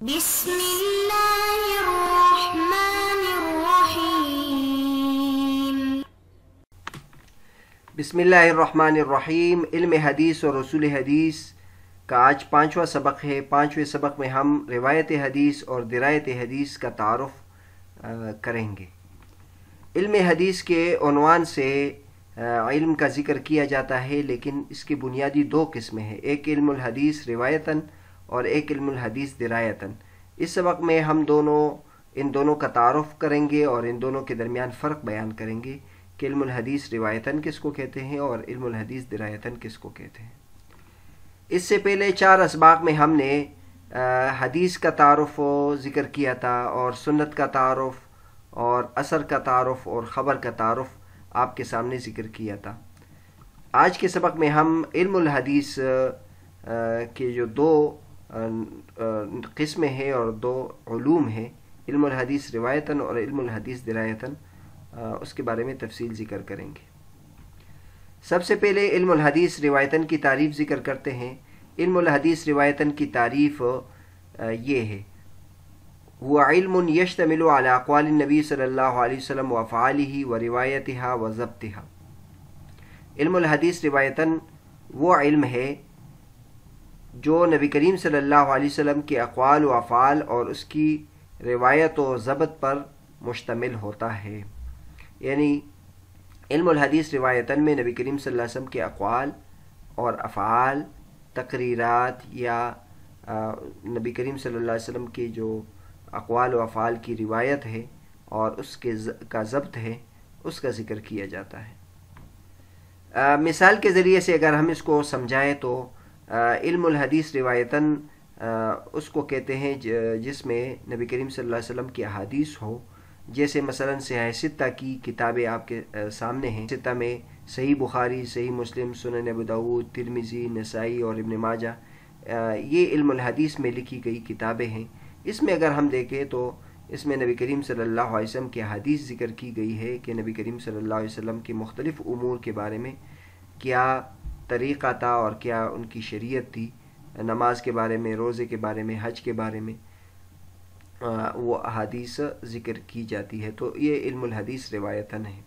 بسم اللہ الرحمن الرحیم۔ بسم اللہ الرحمن الرحیم۔ علم حدیث اور اصول حدیث کا آج 5واں سبق ہے۔ 5ویں سبق میں ہم روایت حدیث اور درایت حدیث کا تعارف کریں گے۔ علم حدیث کے عنوان سے علم کا ذکر کیا جاتا ہے، لیکن اس کی بنیادی دو قسمیں ہیں، ایک علم الحدیث روایتاً اور ایک علم الحدیث درایتاً۔ اس سبق میں ہم ان دونوں کا تعارف کریں گے اور ان دونوں کے درمیان فرق بیان کریں گے کہ علم الحدیث روایتاً کس کو کہتے ہیں اور علم الحدیث درایتاً کس کو کہتے ہیں۔ اس سے پہلے 4 اسباق میں ہم نے حدیث کا تعارف ذکر کیا تھا، اور سنت کا تعارف اور اثر کا تعارف اور خبر کا تعارف آپ کے سامنے ذکر کیا تھا۔ آج کے سبق میں ہم علم الحدیث کے جو 2 قسمیں ہیں اور 2 علوم ہیں، علم الحدیث روایتاً اور علم الحدیث درایتاً، اس کے بارے میں تفصیل ذکر کریں گے۔ سب سے پہلے علم الحدیث روایتاً کی تعریف ذکر کرتے ہیں۔ علم الحدیث روایتاً کی تعریف یہ ہے: وہ علم یشتمل علی اقوال النبی صلی اللہ علیہ وسلم وافعالہ وروایتہا وضبطہا۔ علم الحدیث روایتاً وہ علم ہے جو نبی کریم صلی اللہ علیہ وسلم کے اقوال و افعال اور اس کی روایت و ضبط پر مشتمل ہوتا ہے۔ یعنی علم الحدیث روایتاً میں نبی کریم صلی اللہ علیہ وسلم کے اقوال اور افعال، تقریرات یا نبی کریم صلی اللہ علیہ وسلم کے جو اقوال و افعال کی روایت ہے اور اس کا ضبط ہے، اس کا ذکر کیا جاتا ہے۔ مثال کے ذریعے سے اگر ہم اس کو سمجھائیں تو علم الحدیث روایتاً اس کو کہتے ہیں جس میں نبی کریم صلی اللہ علیہ وسلم کی احادیث ہو، جیسے مثلاً صحیح ستہ کی کتابیں آپ کے سامنے ہیں۔ ستہ میں صحیح بخاری، صحیح مسلم، سنن ابو داؤد، ترمذی، نسائی اور ابن ماجہ، یہ علم الحدیث میں لکھی گئی کتابیں ہیں۔ اس میں اگر ہم دیکھیں تو اس میں نبی کریم صلی اللہ علیہ وسلم کی حدیث ذکر کی گئی ہے کہ نبی کریم صلی اللہ علیہ وسلم کے مختلف امور کے بارے میں کیا طریقہ تھا اور کیا ان کی شریعت تھی، نماز کے بارے میں، روزے کے بارے میں، حج کے بارے میں وہ احادیث ذکر کی جاتی ہے۔ تو یہ علم الحدیث روایتاً ہے۔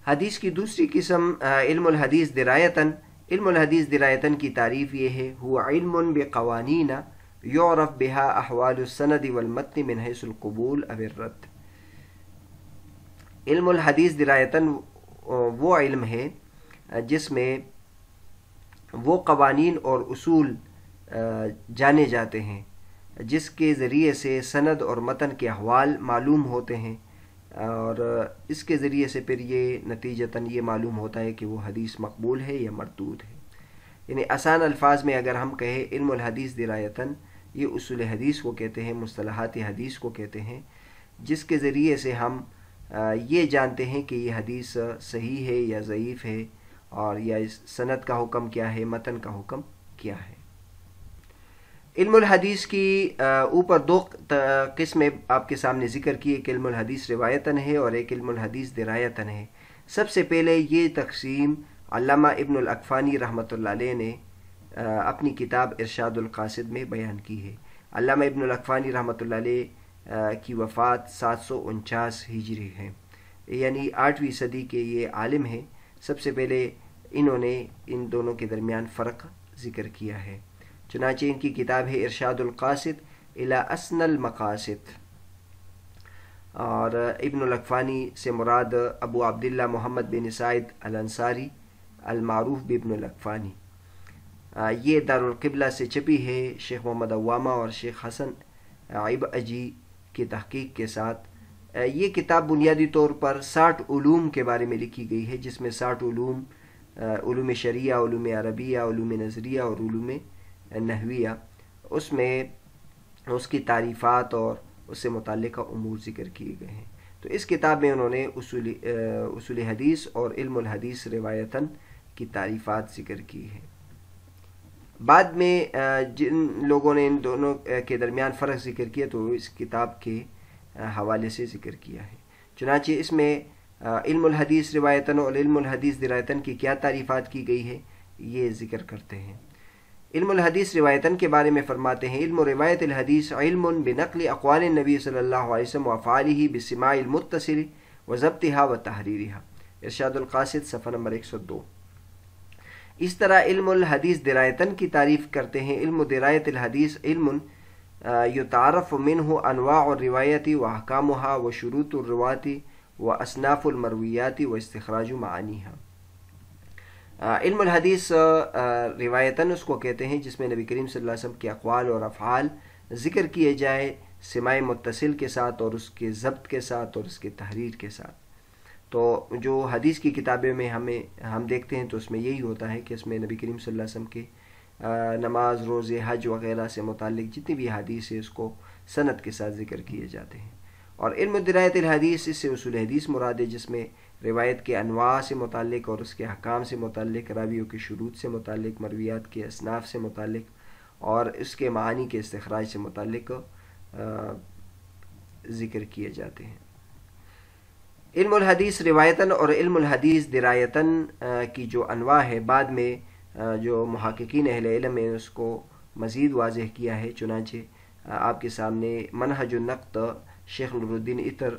حدیث کی دوسری قسم علم الحدیث درایتاً۔ علم الحدیث درایتاً کی تعریف یہ ہے: هو علم بقوانین یعرف بها احوال السند والمتن من حیث القبول او الرد۔ علم الحدیث درایتاً وہ علم ہے جس میں وہ قوانین اور اصول جانے جاتے ہیں جس کے ذریعے سے سند اور متن کے احوال معلوم ہوتے ہیں، اور اس کے ذریعے سے پھر یہ نتیجتاً یہ معلوم ہوتا ہے کہ وہ حدیث مقبول ہے یا مردود ہے۔ یعنی آسان الفاظ میں اگر ہم کہیں علم الحدیث درایتاً، یہ اصول حدیث کو کہتے ہیں، مصطلحات حدیث کو کہتے ہیں، جس کے ذریعے سے ہم یہ جانتے ہیں کہ یہ حدیث صحیح ہے یا ضعیف ہے، اور یا اس سند کا حکم کیا ہے، متن کا حکم کیا ہے۔ علم الحدیث کی اوپر 2 قسمیں آپ کے سامنے ذکر کی، ایک علم الحدیث روایتاً ہے اور ایک علم الحدیث درایتاً ہے۔ سب سے پہلے یہ تقسیم علامہ ابن الاکفانی رحمۃ اللہ علیہ نے اپنی کتاب ارشاد القاصد میں بیان کی ہے۔ علامہ ابن الاکفانی رحمۃ اللہ علیہ کی وفات 749 ہجری ہے، یعنی 8ویں صدی کے یہ عالم ہیں۔ سب سے پہلے انہوں نے ان دونوں کے درمیان فرق ذکر کیا ہے۔ چنانچہ ان کی کتاب ہے ارشاد القاصد الی اسن المقاصد، اور ابن الاکفانی سے مراد ابو عبداللہ محمد بن سعید الانصاری المعروف بابن الاکفانی۔ یہ دارالقبلہ سے چھپی ہے، شیخ محمد عوامہ اور شیخ حسن عبجی کی تحقیق کے ساتھ۔ یہ کتاب بنیادی طور پر 60 علوم کے بارے میں لکھی گئی ہے، جس میں 60 علوم، علوم شریعہ، علوم عربیہ، علوم نظریہ اور علوم نحویہ، اس میں اس کی تعریفات اور اس سے متعلقہ امور ذکر کیے گئے ہیں۔ تو اس کتاب میں انہوں نے اصول حدیث اور علم الحدیث روایتاً کی تعریفات ذکر کی ہیں۔ بعد میں جن لوگوں نے ان دونوں کے درمیان فرق ذکر کیا تو اس کتاب کے حوالے سے ذکر کیا ہے۔ چنانچہ اس میں علم الحدیث روایتاً اور علم الحدیث درایتاً کی کیا تعریفات کی گئی ہے یہ ذکر کرتے ہیں۔ علم الحدیث روایتاً کے بارے میں فرماتے ہیں علم روایت الحدیث علم بنقل اقوال النبی صلی اللہ علیہ وسلم وافعالہ بسماع المتصل وضبطها وتحریرها، ارشاد القاصد صفحہ نمبر 102۔ اس طرح علم الحدیث درایتاً کی تعریف کرتے ہیں علم درایت الحدیث علم یتعرف منہ انواع الروایت واحکامها وشروط الروات واصناف المرویات واستخراج معانیها۔ علم الحدیث روایتاً اس کو کہتے ہیں جس میں نبی کریم صلی اللہ علیہ وسلم کے اقوال اور افعال ذکر کیے جائے سماع متصل کے ساتھ اور اس کے ضبط کے ساتھ اور اس کے تحریر کے ساتھ۔ تو جو حدیث کی کتابیں میں ہم دیکھتے ہیں تو اس میں یہی ہوتا ہے کہ اس میں نبی کریم صلی اللہ علیہ وسلم کے نماز، روزے، حج وغیرہ سے متعلق جتنی بھی حدیث ہے اس کو سند کے ساتھ ذکر کیے جاتے ہیں۔ اور علم درایت الحدیث اس سے اصول حدیث مراد ہے جس میں روایت کے انواع سے متعلق اور اس کے حکام سے متعلق، راویوں کے شروط سے متعلق، مرویات کے اصناف سے متعلق اور اس کے معانی کے استخراج سے متعلق ذکر کیے جاتے ہیں۔ علم الحدیث روایتاً اور علم الحدیث درایتاً کی جو انواع ہے بعد میں جو محققین اہل علم نے اس کو مزید واضح کیا ہے، چنانچہ آپ کے سامنے منہج النقد شیخ نور الدین عطر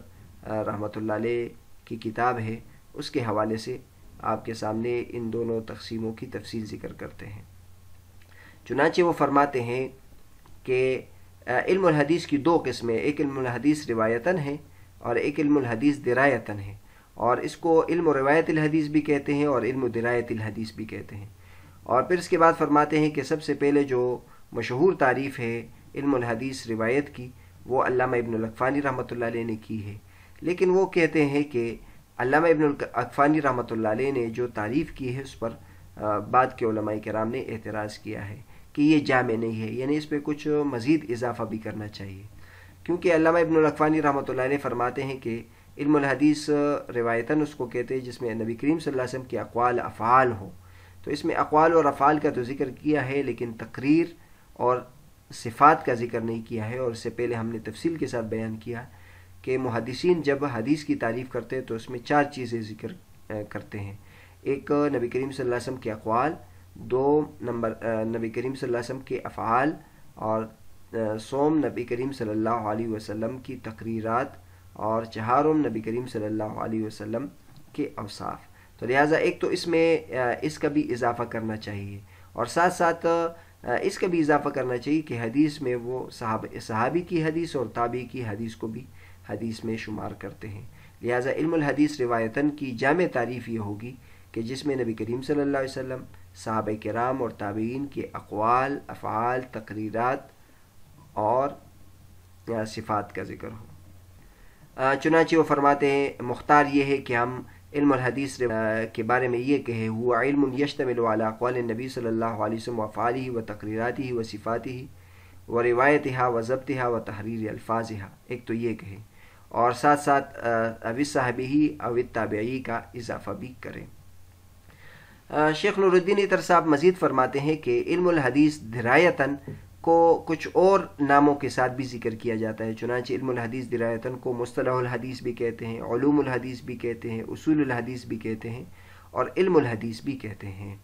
رحمۃ اللہ علیہ کی کتاب ہے، اس کے حوالے سے آپ کے سامنے ان دونوں تقسیموں کی تفصیل ذکر کرتے ہیں۔ چنانچہ وہ فرماتے ہیں کہ علم الحدیث کی دو قسمیں، ایک علم الحدیث روایتاً ہے اور ایک علم الحدیث درایتاً ہے، اور اس کو علم روایت الحدیث بھی کہتے ہیں اور علم درایت الحدیث بھی کہتے ہیں۔ اور پھر اس کے بعد فرماتے ہیں کہ سب سے پہلے جو مشہور تعریف ہے علم الحدیث روایت کی وہ علامہ ابن الاقفانی رحمۃ اللہ علیہ نے کی ہے، لیکن وہ کہتے ہیں کہ علامہ ابن الاقفانی رحمۃ اللہ علیہ نے جو تعریف کی ہے اس پر بعد کے علماء کرام نے اعتراض کیا ہے کہ یہ جامع نہیں ہے، یعنی اس پہ کچھ مزید اضافہ بھی کرنا چاہیے، کیونکہ علامہ ابن الاقفانی رحمۃ اللہ علیہ فرماتے ہیں کہ علم الحدیث روایتاً اس کو کہتے ہیں جس میں نبی کریم صلی اللہ علیہ وسلم کے اقوال افعال ہو، تو اس میں اقوال اور افعال کا تو ذکر کیا ہے لیکن تقریر اور صفات کا ذکر نہیں کیا ہے۔ اور اس سے پہلے ہم نے تفصیل کے ساتھ بیان کیا کہ محدثین جب حدیث کی تعریف کرتے ہیں تو اس میں 4 چیزیں ذکر کرتے ہیں، ایک نبی کریم صلی اللہ علیہ وسلم کے اقوال، 2 نمبر نبی کریم صلی اللہ علیہ وسلم کے افعال، اور سوم نبی کریم صلی اللہ علیہ وسلم کی تقریرات، اور چہارم نبی کریم صلی اللہ علیہ وسلم کے اوصاف۔ تو لہٰذا ایک تو اس میں اس کا بھی اضافہ کرنا چاہیے، اور ساتھ ساتھ اس کا بھی اضافہ کرنا چاہیے کہ حدیث میں وہ صحابی کی حدیث اور تابعی کی حدیث کو بھی حدیث میں شمار کرتے ہیں۔ لہٰذا علم الحدیث روایتاً کی جامع تعریف یہ ہوگی کہ جس میں نبی کریم صلی اللہ علیہ وسلم، صحابہ کرام اور تابعین کے اقوال، افعال، تقریرات اور صفات کا ذکر ہو۔ چنانچہ وہ فرماتے ہیں مختار یہ ہے کہ ہم علم الحدیث کے بارے میں یہ کہے ہوا علم یشتمل علی اقوال النبی صلی اللہ علیہ وسلم وافعالہ وتقریراتہ وصفاتہ وروایتها وضبطها وتحریر الفاظها، ایک تو یہ کہے اور ساتھ ساتھ او صحابی او تابعی کا اضافہ بھی کریں۔ شیخ نور الدین عطر صاحب مزید فرماتے ہیں کہ علم الحدیث درایتاً کو کچھ اور ناموں کے ساتھ بھی ذکر کیا جاتا ہے، چنانچہ علم الحدیث درایتاً کو مصطلح الحدیث بھی کہتے ہیں، علوم الحدیث بھی کہتے ہیں، اصول الحدیث بھی کہتے ہیں اور علم الحدیث بھی کہتے ہیں۔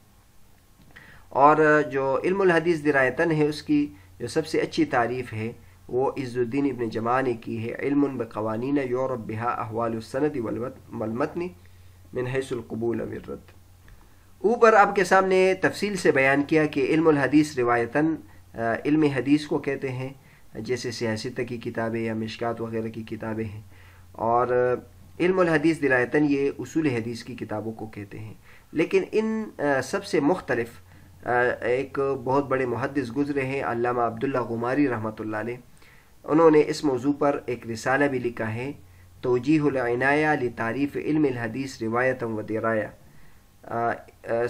اور جو علم الحدیث درایتاً ہے اس کی جو سب سے اچھی تعریف ہے وہ عز الدین ابن جماع نے کی ہے، علم بقوانین یعرف بها احوال السند والمتن من حیث القبول والرد۔ اوپر آپ کے سامنے تفصیل سے بیان کیا کہ علم الحدیث روایتاً علم حدیث کو کہتے ہیں، جیسے سیاست کی کتابیں یا مشکات وغیرہ کی کتابیں ہیں، اور علم الحدیث درایتاً یہ اصول حدیث کی کتابوں کو کہتے ہیں۔ لیکن ان سب سے مختلف ایک بہت بڑے محدث گزرے ہیں علامہ عبداللہ غماری رحمۃ اللہ علیہ، انہوں نے اس موضوع پر ایک رسالہ بھی لکھا ہے، توجیہ العنایہ لتعریف علم الحدیث روایتاً و درایہ۔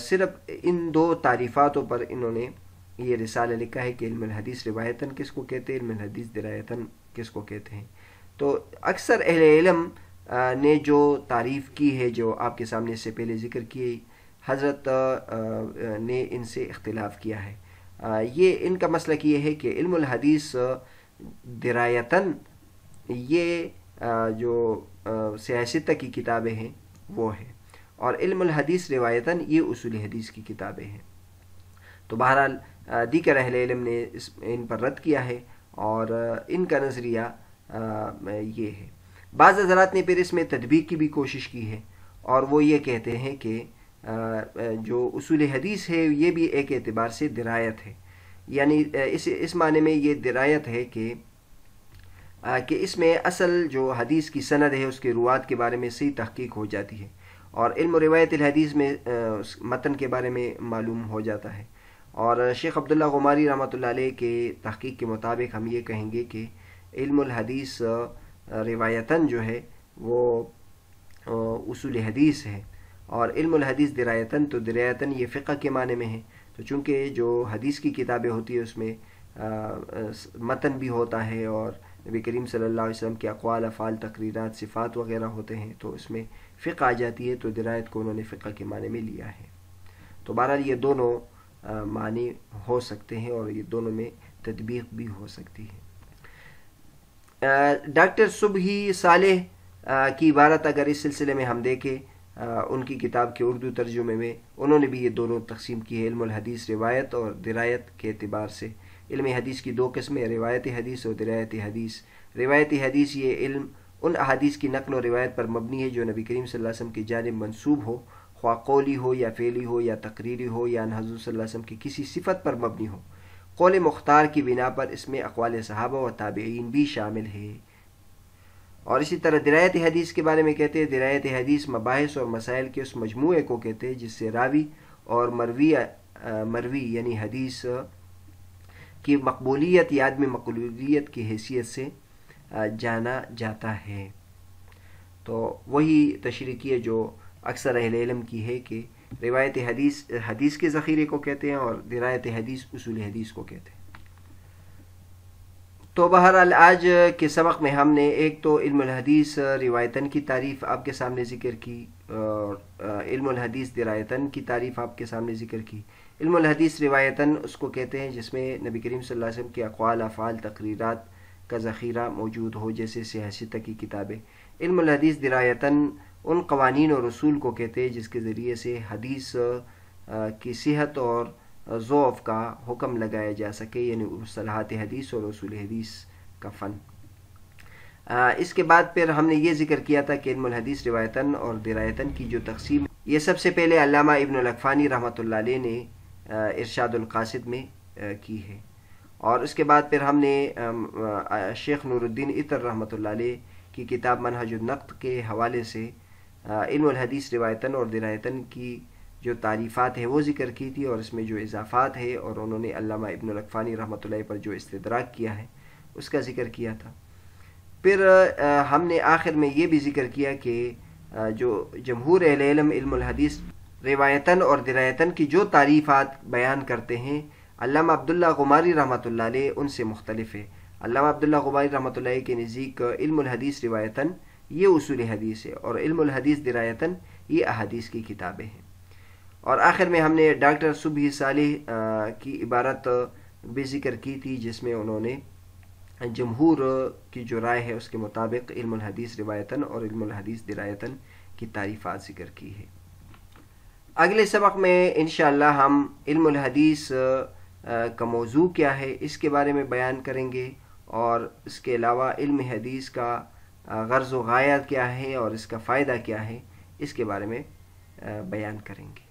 صرف ان 2 تعریفاتوں پر انہوں نے یہ رسالہ لکھا ہے کہ علم الحدیث روایتاً کس کو کہتے ہیں، علم الحدیث درایتاً کس کو کہتے ہیں۔ تو اکثر اہل علم نے جو تعریف کی ہے جو آپ کے سامنے سے پہلے ذکر کی، حضرت نے ان سے اختلاف کیا ہے۔ یہ ان کا مسلک یہ ہے کہ علم الحدیث درایتاً یہ جو سیاست کی کتابیں ہیں وہ ہیں، اور علم الحدیث روایتاً یہ اصول حدیث کی کتابیں ہیں۔ تو بہرحال دیگر اہل علم نے ان پر رد کیا ہے، اور ان کا نظریہ یہ ہے۔ بعض حضرات نے پھر اس میں تطبیق کی بھی کوشش کی ہے، اور وہ یہ کہتے ہیں کہ جو اصول حدیث ہے یہ بھی ایک اعتبار سے درایت ہے، یعنی اس معنی میں یہ درایت ہے کہ اس میں اصل جو حدیث کی سند ہے اس کے روات کے بارے میں صحیح تحقیق ہو جاتی ہے، اور علم و روایت الحدیث میں متن کے بارے میں معلوم ہو جاتا ہے۔ اور شیخ عبداللہ غماری رحمۃ اللہ علیہ کے تحقیق کے مطابق ہم یہ کہیں گے کہ علم الحدیث روایتاً جو ہے وہ اصول حدیث ہے، اور علم الحدیث درایتاً تو درایتاً یہ فقہ کے معنی میں ہے، تو چونکہ جو حدیث کی کتابیں ہوتی ہیں اس میں متن بھی ہوتا ہے، اور نبی کریم صلی اللہ علیہ وسلم کے اقوال، افعال، تقریرات، صفات وغیرہ ہوتے ہیں، تو اس میں فقہ آ جاتی ہے، تو درایت کو انہوں نے فقہ کے معنی میں لیا ہے۔ تو بہرحال یہ دونوں معنی ہو سکتے ہیں، اور یہ دونوں میں تطبیق بھی ہو سکتی ہے۔ ڈاکٹر صبحی صالح کی عبارت اگر اس سلسلے میں ہم دیکھیں، ان کی کتاب کے اردو ترجمے میں انہوں نے بھی یہ دونوں تقسیم کی ہے، علم الحدیث روایت اور درایت کے اعتبار سے۔ علم حدیث کی دو قسمیں، روایت حدیث اور درایت حدیث۔ روایت حدیث یہ علم ان احادیث کی نقل و روایت پر مبنی ہے جو نبی کریم صلی اللہ علیہ وسلم کی جانب منسوب ہو، خواہ قولی ہو یا فعلی ہو یا تقریری ہو، یا حضور صلی اللہ علیہ وسلم کی کسی صفت پر مبنی ہو۔ قول مختار کی بنا پر اس میں اقوال صحابہ و تابعین بھی شامل ہے۔ اور اسی طرح درایت حدیث کے بارے میں کہتے ہیں، درایت حدیث مباحث اور مسائل کے اس مجموعے کو کہتے ہیں جس سے راوی اور مروی یعنی حدیث کی مقبولیت یا عدم مقبولیت کی حیثیت سے جانا جاتا ہے۔ تو وہی تشریح کی ہے جو اکثر اہل علم کی ہے کہ روایت حدیث کے ذخیرے کو کہتے ہیں، اور درایت حدیث اصول حدیث کو کہتے ہیں۔ تو بہرحال آج کے سبق میں ہم نے ایک تو علم الحدیث روایتاً کی تعریف آپ کے سامنے ذکر کی، اور علم الحدیث درایتاً کی تعریف آپ کے سامنے ذکر کی۔ علم الحدیث روایتاً اس کو کہتے ہیں جس میں نبی کریم صلی اللہ علیہ وسلم کے اقوال، افعال، تقریرات کا ذخیرہ موجود ہو، جیسے صحیح ستہ کی کتابیں۔ علم الحدیث درایتاً ان قوانین اور اصول کو کہتے ہیں جس کے ذریعے سے حدیث کی صحت اور ضعف کا حکم لگایا جا سکے، یعنی مصطلحات حدیث اور اصول حدیث کا فن۔ اس کے بعد پھر ہم نے یہ ذکر کیا تھا کہ علم الحدیث روایتاً اور درایتاً کی جو تقسیم، یہ سب سے پہلے علامہ ابن الاقفانی رحمۃ اللہ علیہ نے ارشاد القاصد میں کی ہے، اور اس کے بعد پھر ہم نے شیخ نور الدین عطر رحمۃ اللہ علیہ کی کتاب منہج النقد کے حوالے سے علم الحدیث روایتاً اور درایتاً کی جو تعریفات ہیں وہ ذکر کی تھی، اور اس میں جو اضافات ہے اور انہوں نے علامہ ابن الاقفانی رحمۃ اللہ پر جو استدراک کیا ہے اس کا ذکر کیا تھا۔ پھر ہم نے آخر میں یہ بھی ذکر کیا کہ جو جمہور اہل علم علم الحدیث روایتاً اور درایتاً کی جو تعریفات بیان کرتے ہیں، علامہ عبداللہ غماری رحمۃ اللہ علیہ ان سے مختلف ہے۔ علامہ عبداللہ غماری رحمۃ اللہ علیہ کے نزدیک علم الحدیث روایتاً یہ اصول حدیث ہے، اور علم الحدیث درایتاً یہ احادیث کی کتابیں ہیں۔ اور آخر میں ہم نے ڈاکٹر صبحی صالح کی عبارت بھی ذکر کی تھی جس میں انہوں نے جمہور کی جو رائے ہے اس کے مطابق علم الحدیث روایتاً اور علم الحدیث درایتاً کی تعریفات ذکر کی ہے۔ اگلے سبق میں انشاءاللہ ہم علم الحدیث کا موضوع کیا ہے اس کے بارے میں بیان کریں گے، اور اس کے علاوہ علم حدیث کا غرض و غایہ کیا ہے اور اس کا فائدہ کیا ہے اس کے بارے میں بیان کریں گے۔